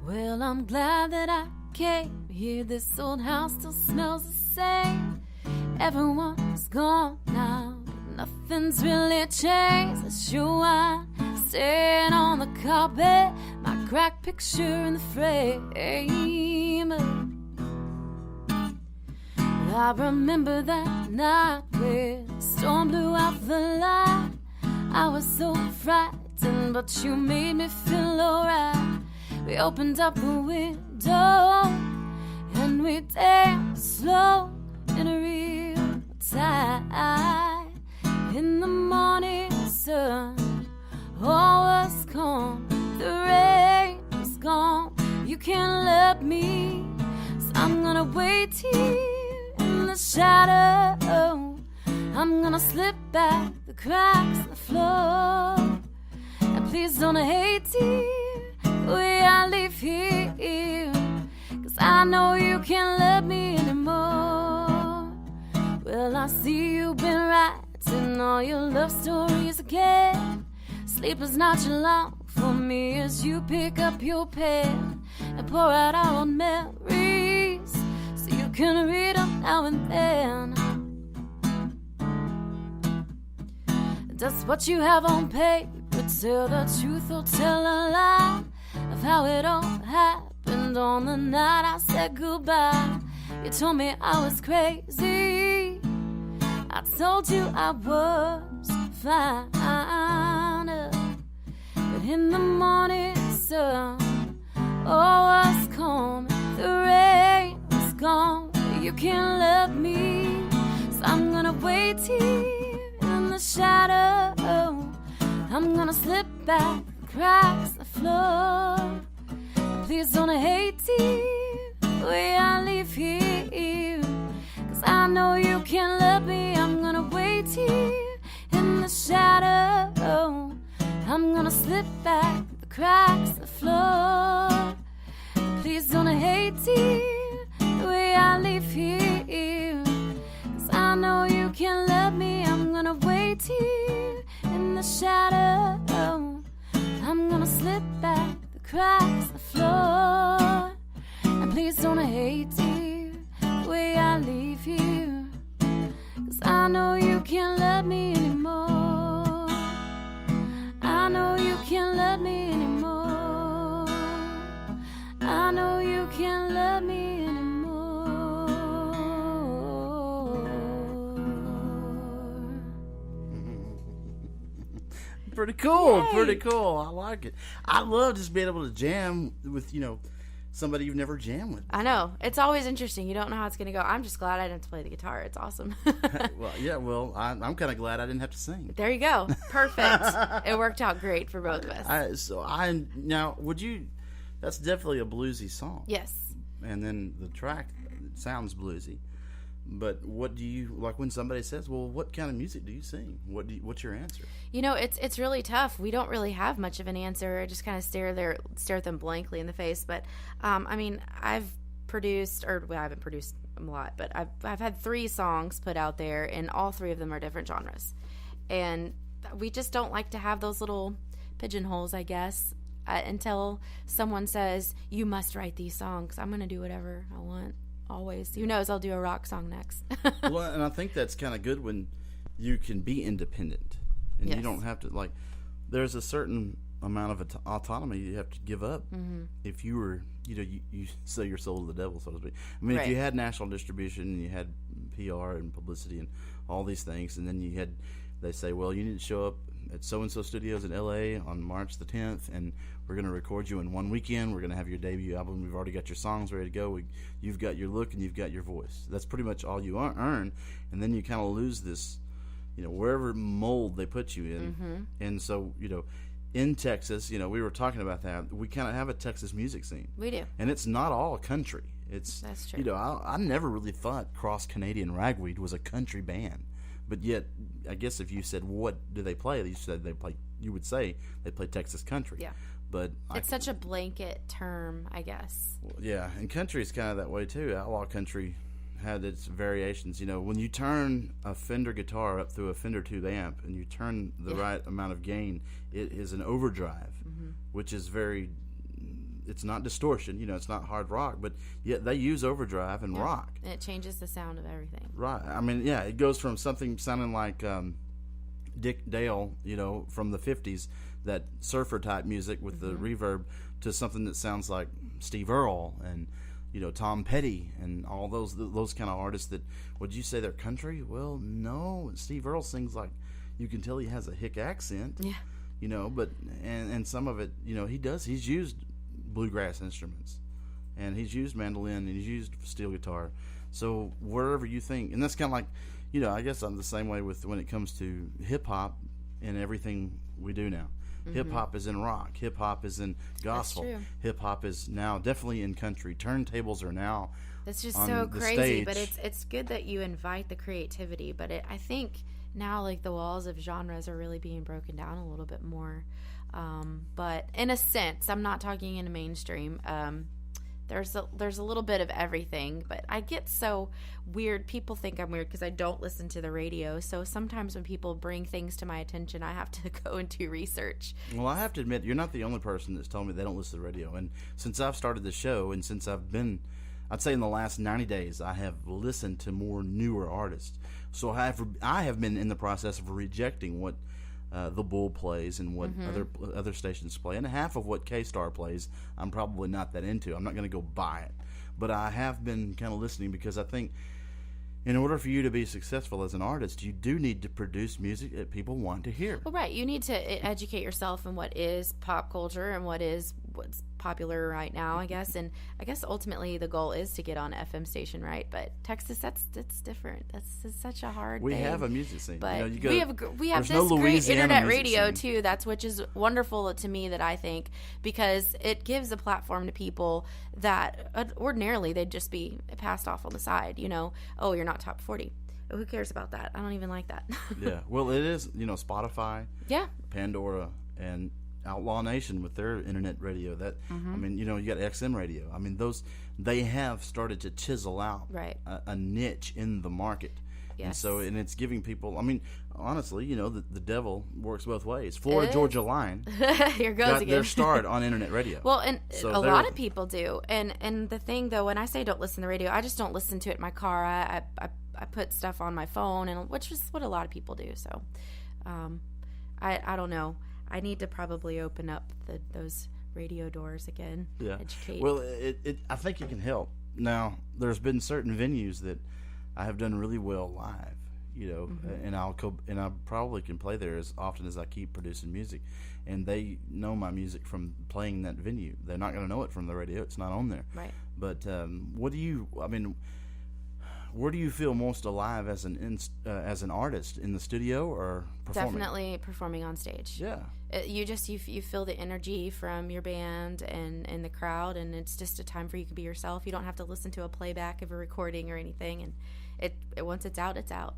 Well, I'm glad that I came here. This old house still smells the same. Everyone's gone now, but nothing's really changed. That's your wine staying on the carpet. My cracked picture in the frame. I remember that night where the storm blew out the light. I was so frightened, but you made me feel alright. We opened up the window and we danced slow in a real tide. In the morning sun, all was calm, the rain was gone. You can't let me, so I'm gonna wait here in the shadow. I'm gonna slip back the cracks in the floor. And please don't hate it the way I live here, 'cause I know you can't love me anymore. Well, I see you've been writing all your love stories again. Sleepless nights are long for me as you pick up your pen and pour out our old memories so you can read them now and then. Does what you have on paper tell the truth or tell a lie of how it all happened on the night I said goodbye? You told me I was crazy, I told you I was fine, but in the morning sun, all was calm, the rain was gone. You can't love me, so I'm gonna wait here in the shadow. I'm gonna slip back the cracks in the floor. Please don't hate it the way I live here, 'cause I know you can't love me. I'm gonna wait here in the shadow. I'm gonna slip back the cracks in the floor. Please don't hate it the way I live here, 'cause I know you can't love me. I'm gonna wait here in the shadow. I'm gonna slip back the cracks in the floor. And please don't hate it the way I live here, 'cause I know you can't love me anymore. I know you can't love me anymore. I know you can't love me anymore.
Pretty cool. Yay. Pretty cool. I like it. I love just being able to jam with, somebody you've never jammed with.
I know. It's always interesting. You don't know how it's going to go. I'm just glad I didn't have to play the guitar. It's awesome.
I'm kind of glad I didn't have to sing.
There you go. Perfect. It worked out great for both of us.
That's definitely a bluesy song.
Yes.
And then the track sounds bluesy. But what do you like when somebody says, "Well, what kind of music do you sing?" What's your answer?
It's really tough. We don't really have much of an answer. I just kind of stare at them blankly in the face. But I've produced, I haven't produced a lot, but I've had 3 songs put out there, and all 3 of them are different genres. And we just don't like to have those little pigeonholes, I guess, until someone says, "You must write these songs." I'm going to do whatever I want. Always. Who knows? I'll do a rock song next.
Well, and I think that's kind of good when you can be independent and you don't have to, there's a certain amount of autonomy you have to give up if you were, you sell your soul to the devil, so to speak. I mean, if you had national distribution and you had PR and publicity and all these things, and then they say, well, you need to show up at so-and-so studios in L.A. on March the 10th, and we're going to record you in one weekend. We're going to have your debut album. We've already got your songs ready to go. You've got your look and you've got your voice. That's pretty much all you earn, and then you kind of lose this, wherever mold they put you in. And so, in Texas, we were talking about that. We kind of have a Texas music scene.
We do.
And it's not all country.
That's true.
I never really thought Cross Canadian Ragweed was a country band. But yet, I guess if you said, what do they play? You would say they play Texas country.
Yeah.
But
it's such a blanket term, I guess.
Yeah, and country is kind of that way too. Outlaw country had its variations. When you turn a Fender guitar up through a Fender tube amp and you turn the right amount of gain, it is an overdrive, which is it's not distortion, it's not hard rock, but yet they use overdrive and rock.
And it changes the sound of everything.
Right. I mean, it goes from something sounding like Dick Dale, from the 50s that surfer type music with the reverb to something that sounds like Steve Earle and Tom Petty and all those kind of artists that, would you say they're country? Well, no. Steve Earle sings like, you can tell he has a hick accent.
Yeah.
But and some of it, he's used bluegrass instruments, and he's used mandolin, and he's used steel guitar. So wherever you think, and that's kind of like, I guess I'm the same way with when it comes to hip hop and everything we do now. Hip hop is in rock. Hip hop is in gospel.
That's true.
Hip hop is now definitely in country. Turntables are now.
That's just
on
so
the
crazy.
stage.
But it's good that you invite the creativity. But I think now like the walls of genres are really being broken down a little bit more. But in a sense, I'm not talking in a mainstream. There's a little bit of everything, but I get so weird. People think I'm weird because I don't listen to the radio. So sometimes when people bring things to my attention, I have to go and do research.
Well, I have to admit, you're not the only person that's told me they don't listen to the radio. And since I've started the show, and since I'd say in the last 90 days, I have listened to more newer artists. So I have been in the process of rejecting what the Bull plays and what other stations play, and half of what K-Star plays I'm probably not that into. I'm not going to go buy it, but I have been kind of listening because I think in order for you to be successful as an artist, you do need to produce music that people want to hear.
Well, right. You need to educate yourself in what is pop culture and what's popular right now, I guess. And I guess ultimately the goal is to get on FM station, right? But Texas, that's different. That's such a hard thing.
We have a music scene.
But we
there's
have this
no
great
Louisiana
internet
music
radio
scene.
too. Which is wonderful to me, that I think, because it gives a platform to people that ordinarily they'd just be passed off on the side. Oh, you're not top 40. Who cares about that? I don't even like that.
Yeah. Well, it is, Spotify,
Yeah.
Pandora, and Outlaw Nation with their internet radio. That I mean, you got XM radio. I mean, they have started to chisel out
Right.
a niche in the market.
Yes.
And it's giving people. I mean, honestly, the devil works both ways. Florida
It
Georgia
is.
Line
Here goes
got
again.
their start on internet radio.
Well, and
So
a
they're-
lot of people do. And the thing, though, when I say don't listen to the radio, I just don't listen to it in my car. I put stuff on my phone, and which is what a lot of people do. So, I don't know. I need to probably open up those radio doors again.
Yeah.
Educate.
Well, I think it can help. Now, there's been certain venues that I have done really well live, and I probably can play there as often as I keep producing music, and they know my music from playing that venue. They're not going to know it from the radio; it's not on there.
Right.
But where do you feel most alive as an artist, in the studio or performing?
Definitely performing on stage.
Yeah.
You feel the energy from your band and the crowd, and it's just a time for you to be yourself. You don't have to listen to a playback of a recording or anything, and once it's out, it's out.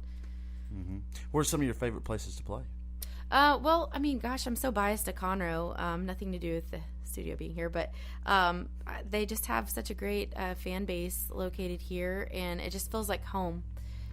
Mm-hmm. Where's some of your favorite places to play?
Well, I mean, gosh, I'm so biased to Conroe. Nothing to do with the studio being here, but they just have such a great fan base located here, and it just feels like home.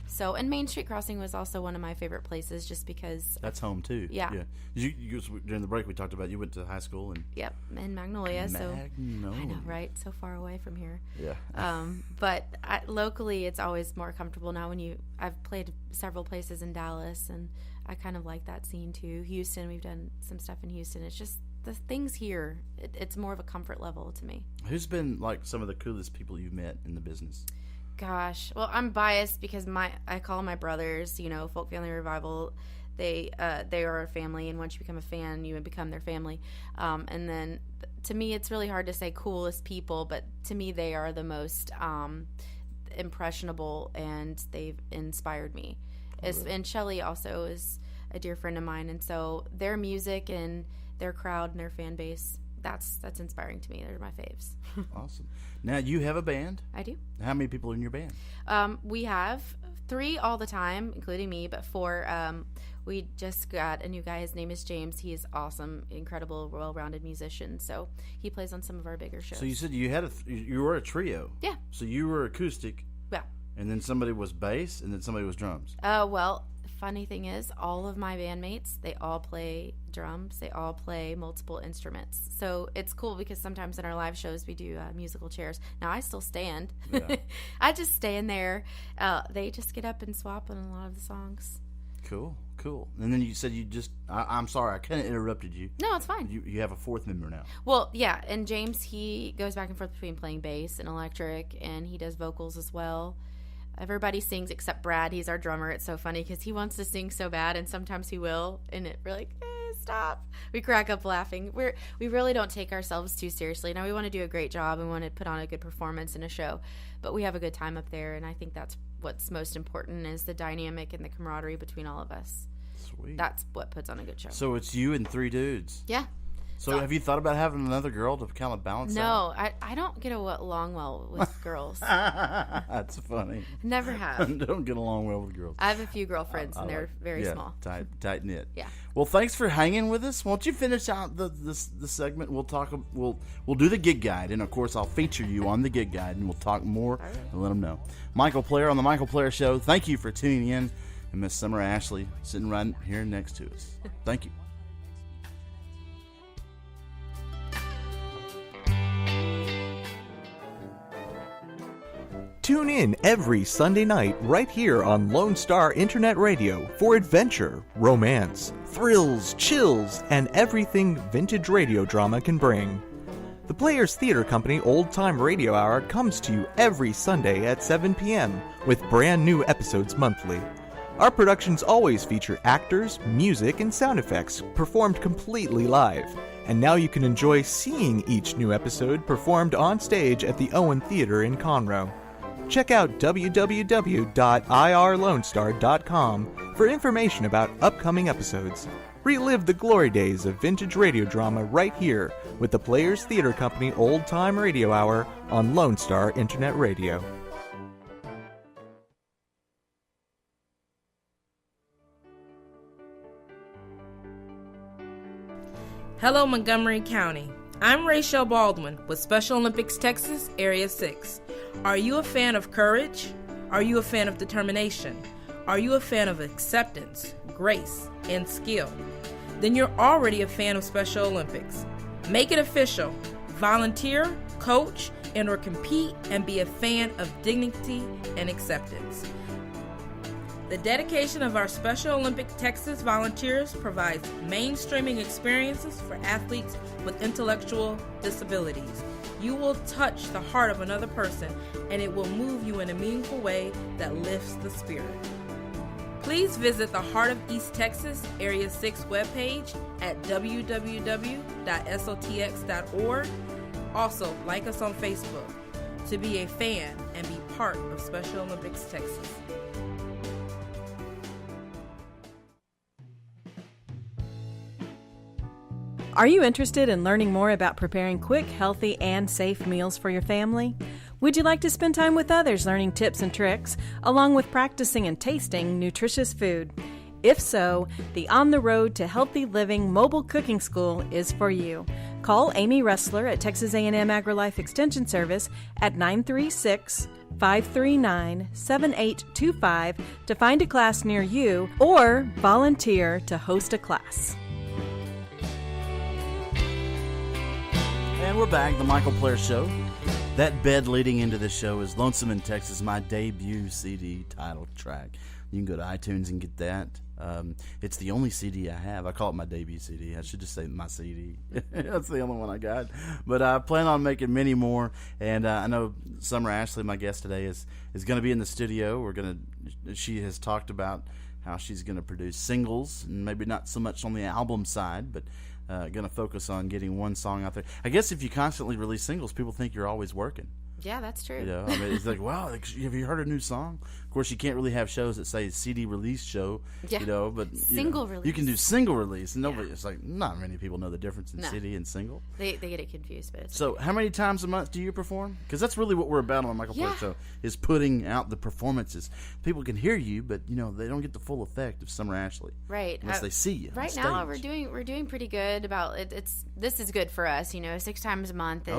So, and Main Street Crossing was also one of my favorite places, just because.
That's home too.
Yeah.
You during the break we talked about you went to high school and.
Yep, in Magnolia.
Magnolia.
So I know, right? So far away from here.
Yeah.
But locally, it's always more comfortable now. I've played several places in Dallas, and I kind of like that scene too. Houston, we've done some stuff in Houston. It's just the things here. It's more of a comfort level to me.
Who's been like some of the coolest people you've met in the business?
Gosh, well, I'm biased because I call my brothers, Folk Family Revival. They are a family, and once you become a fan, you become their family. And then to me, it's really hard to say coolest people, but to me, they are the most impressionable, and they've inspired me. And Shelly also is a dear friend of mine, and so their music and their crowd and their fan base, that's inspiring to me. They're my faves.
Awesome. Now, you have a band?
I do.
How many people are in your band?
We have 3 all the time, including me, but 4. We just got a new guy. His name is James. He is awesome, incredible, well-rounded musician. So he plays on some of our bigger shows.
So you said you were a trio.
Yeah.
So you were acoustic.
Yeah.
And then somebody was bass, and then somebody was drums.
Well, funny thing is, all of my bandmates, they all play drums. They all play multiple instruments. So it's cool because sometimes in our live shows we do musical chairs. Now I still stand.
Yeah.
I just stand there. They just get up and swap on a lot of the songs.
Cool. And then you said I'm sorry, I kind of interrupted you.
No, it's fine.
You have a fourth member now.
Well, yeah, and James, he goes back and forth between playing bass and electric, and he does vocals as well. Everybody sings except Brad. He's our drummer. It's so funny because he wants to sing so bad, and sometimes he will, and we're like, stop. We crack up laughing. We really don't take ourselves too seriously. Now, we want to do a great job and want to put on a good performance in a show, but we have a good time up there, and I think that's what's most important is the dynamic and the camaraderie between all of us.
Sweet.
That's what puts on a good show.
So it's you and 3 dudes.
Yeah.
So have you thought about having another girl to kind of balance out?
No, I don't get along well with girls.
That's funny.
Never have.
Don't get along well with girls.
I have a few girlfriends, and they're very small.
Tight knit.
Yeah.
Well, thanks for hanging with us. Won't you finish out the segment? We'll talk. We'll do the gig guide, and of course, I'll feature you on the gig guide, and we'll talk more and let them know. Michael Player on the Michael Player Show. Thank you for tuning in, and Miss Summer Ashley sitting right here next to us. Thank you.
Tune in every Sunday night right here on Lone Star Internet Radio for adventure, romance, thrills, chills, and everything vintage radio drama can bring. The Players Theater Company Old Time Radio Hour comes to you every Sunday at 7 p.m. with brand new episodes monthly. Our productions always feature actors, music, and sound effects performed completely live. And now you can enjoy seeing each new episode performed on stage at the Owen Theater in Conroe. Check out www.irlonestar.com for information about upcoming episodes. Relive the glory days of vintage radio drama right here with the Players Theater Company Old Time Radio Hour on Lone Star Internet Radio.
Hello, Montgomery County. I'm Rachel Baldwin with Special Olympics Texas, Area 6. Are you a fan of courage? Are you a fan of determination? Are you a fan of acceptance, grace, and skill? Then you're already a fan of Special Olympics. Make it official. Volunteer, coach, and/or compete and be a fan of dignity and acceptance. The dedication of our Special Olympics Texas volunteers provides mainstreaming experiences for athletes with intellectual disabilities. You will touch the heart of another person, and it will move you in a meaningful way that lifts the spirit. Please visit the Heart of East Texas Area 6 webpage at www.sotx.org. Also, like us on Facebook to be a fan and be part of Special Olympics Texas.
Are you interested in learning more about preparing quick, healthy, and safe meals for your family? Would you like to spend time with others learning tips and tricks, along with practicing and tasting nutritious food? If so, the On the Road to Healthy Living Mobile Cooking School is for you. Call Amy Ressler at Texas A&M AgriLife Extension Service at 936-539-7825 to find a class near you or volunteer to host a class.
And we're back, the Michael Player Show. That bed leading into the show is Lonesome in Texas, my debut CD title track. You can go to iTunes and get that. It's the only CD I have. I call it my debut CD. I should just say my CD. That's the only one I got. But I plan on making many more. And I know Summer Ashley, my guest today, is going to be in the studio. She has talked about how she's going to produce singles, and maybe not so much on the album side, but going to focus on getting one song out there. I guess if you constantly release singles, people think you're always working.
Yeah, that's true.
You know, I mean, it's like, wow, have you heard a new song? Of course, you can't really have shows that say CD release show,
yeah.
You know, but
single release.
You can do single release, and nobody. It's like not many people know the difference in CD and single.
They get it confused, but it's
so. Okay. How many times a month do you perform? Because that's really what we're about on the Michael Player Show, is putting out the performances. People can hear you, but you know they don't get the full effect of Summer Ashley,
right?
Unless they see you.
Right now, we're doing pretty good about it. This is good for us, you know. 6 times a month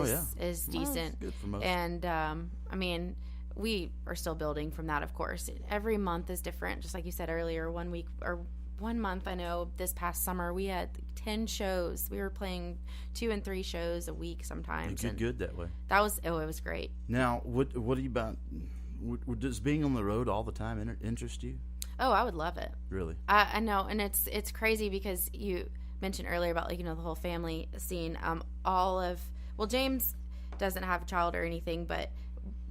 is decent,
good for most.
And I mean, we are still building from that, of course. Every month is different, just like you said earlier. 1 week or 1 month, I know this past summer we had 10 shows. We were playing 2 and 3 shows a week sometimes.
You did good that way.
It was great.
Now, what are you about? Does being on the road all the time interest you?
Oh, I would love it.
Really?
I know, and it's crazy because you mentioned earlier about the whole family scene. James doesn't have a child or anything, but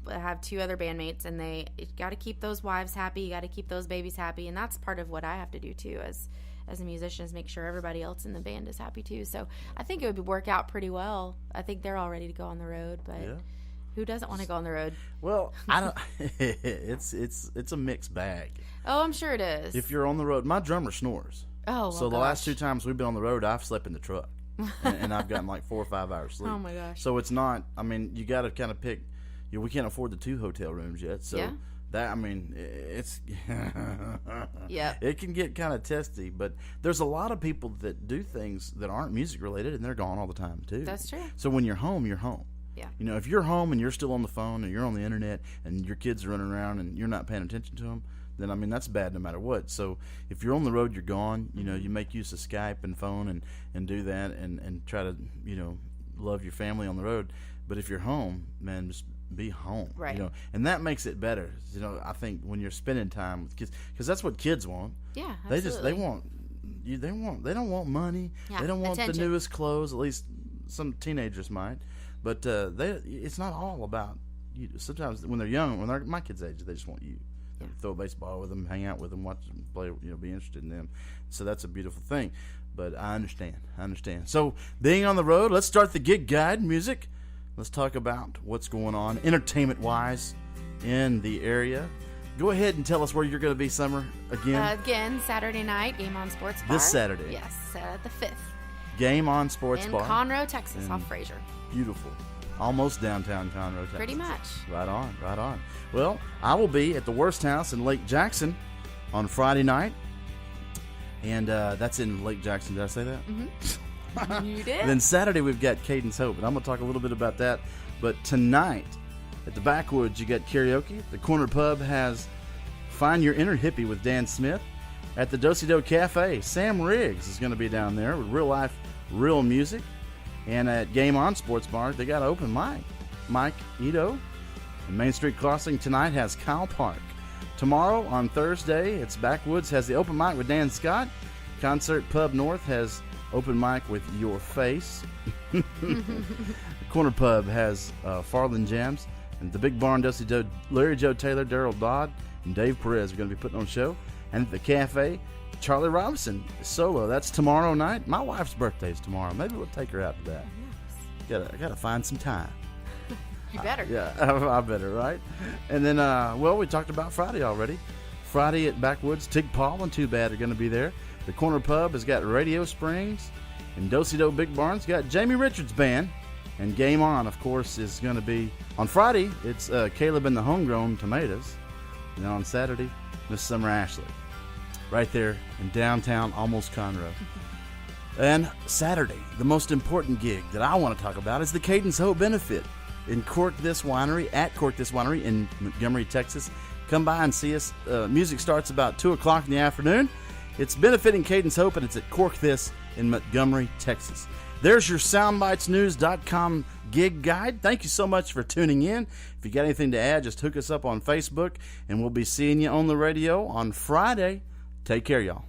I have 2 other bandmates, and they got to keep those wives happy. You got to keep those babies happy, and that's part of what I have to do too as a musician, is make sure everybody else in the band is happy too. So I think it would work out pretty well. I think they're all ready to go on the road, but who doesn't want to go on the road?
Well, I don't. It's a mixed bag.
Oh, I'm sure it is.
If you're on the road, my drummer snores.
Oh,
so the last 2 times we've been on the road, I've slept in the truck, and I've gotten like 4 or 5 hours sleep.
Oh my gosh!
So it's not. I mean, you got to kind of pick. We can't afford the 2 hotel rooms yet, so that, I mean, it's it can get kind of testy. But there's a lot of people that do things that aren't music related, and they're gone all the time too.
That's true.
So when you're home, you're home.
Yeah.
If you're home and you're still on the phone and you're on the internet and your kids are running around and you're not paying attention to them, then, I mean, that's bad no matter what. So if you're on the road, you're gone. You make use of Skype and phone and do that and try to, love your family on the road. But if you're home, man, just be home.
Right.
And that makes it better. I think when you're spending time with kids, because that's what kids want.
Yeah, absolutely.
They don't want money.
Yeah,
they don't want
attention.
the newest clothes. At least some teenagers might. But it's not all about you. Sometimes when they're young, when they're my kids' age, they just want you. Throw a baseball with them, hang out with them, watch them play, be interested in them. So that's a beautiful thing. But I understand. So being on the road, let's start the gig guide music. Let's talk about what's going on entertainment-wise in the area. Go ahead and tell us where you're going to be, Summer, again.
Again, Saturday night, Game On Sports Bar.
This Saturday.
Yes, the 5th.
Game On Sports Bar.
In Conroe, Texas, off Fraser.
Beautiful. Almost downtown Conroe, Texas.
Pretty much.
Right on. Well, I will be at the Worst House in Lake Jackson on Friday night. And that's in Lake Jackson. Did I say that?
Mm-hmm. You did.
Then Saturday we've got Cadence Hope, and I'm going to talk a little bit about that. But tonight at the Backwoods you got karaoke. The Corner Pub has Find Your Inner Hippie with Dan Smith. At the Do-Si-Do Cafe, Sam Riggs is going to be down there with real life, real music. And at Game On Sports Bar, they got open mic. Mike Ito. And Main Street Crossing tonight has Kyle Park. Tomorrow on Thursday, it's Backwoods has the open mic with Dan Scott. Concert Pub North has open mic with Your Face. The Corner Pub has Farland Jams. And the Big Barn, Do-Si-Do, Larry Joe Taylor, Daryl Dodd, and Dave Perez are going to be putting on a show. And at the cafe, Charlie Robinson solo. That's tomorrow night. My wife's birthday is tomorrow. Maybe we'll take her out to that. I gotta find some time.
You better.
I better, right? And then, we talked about Friday already. Friday at Backwoods, Tig Paul and Too Bad are going to be there. The Corner Pub has got Radio Springs, and Do-Si-Do Big Barn's got Jamie Richards Band. And Game On, of course, is going to be on Friday. It's Caleb and the Homegrown Tomatoes, and then on Saturday, Miss Summer Ashley, right there in downtown, almost Conroe. And Saturday, the most important gig that I want to talk about is the Cadence Hope Benefit in Cork This Winery, at Cork This Winery in Montgomery, Texas. Come by and see us. Music starts about 2 o'clock in the afternoon. It's benefiting Cadence Hope, and it's at Cork This in Montgomery, Texas. There's your SoundBitesNews.com gig guide. Thank you so much for tuning in. If you got anything to add, just hook us up on Facebook, and we'll be seeing you on the radio on Friday. Take care, y'all.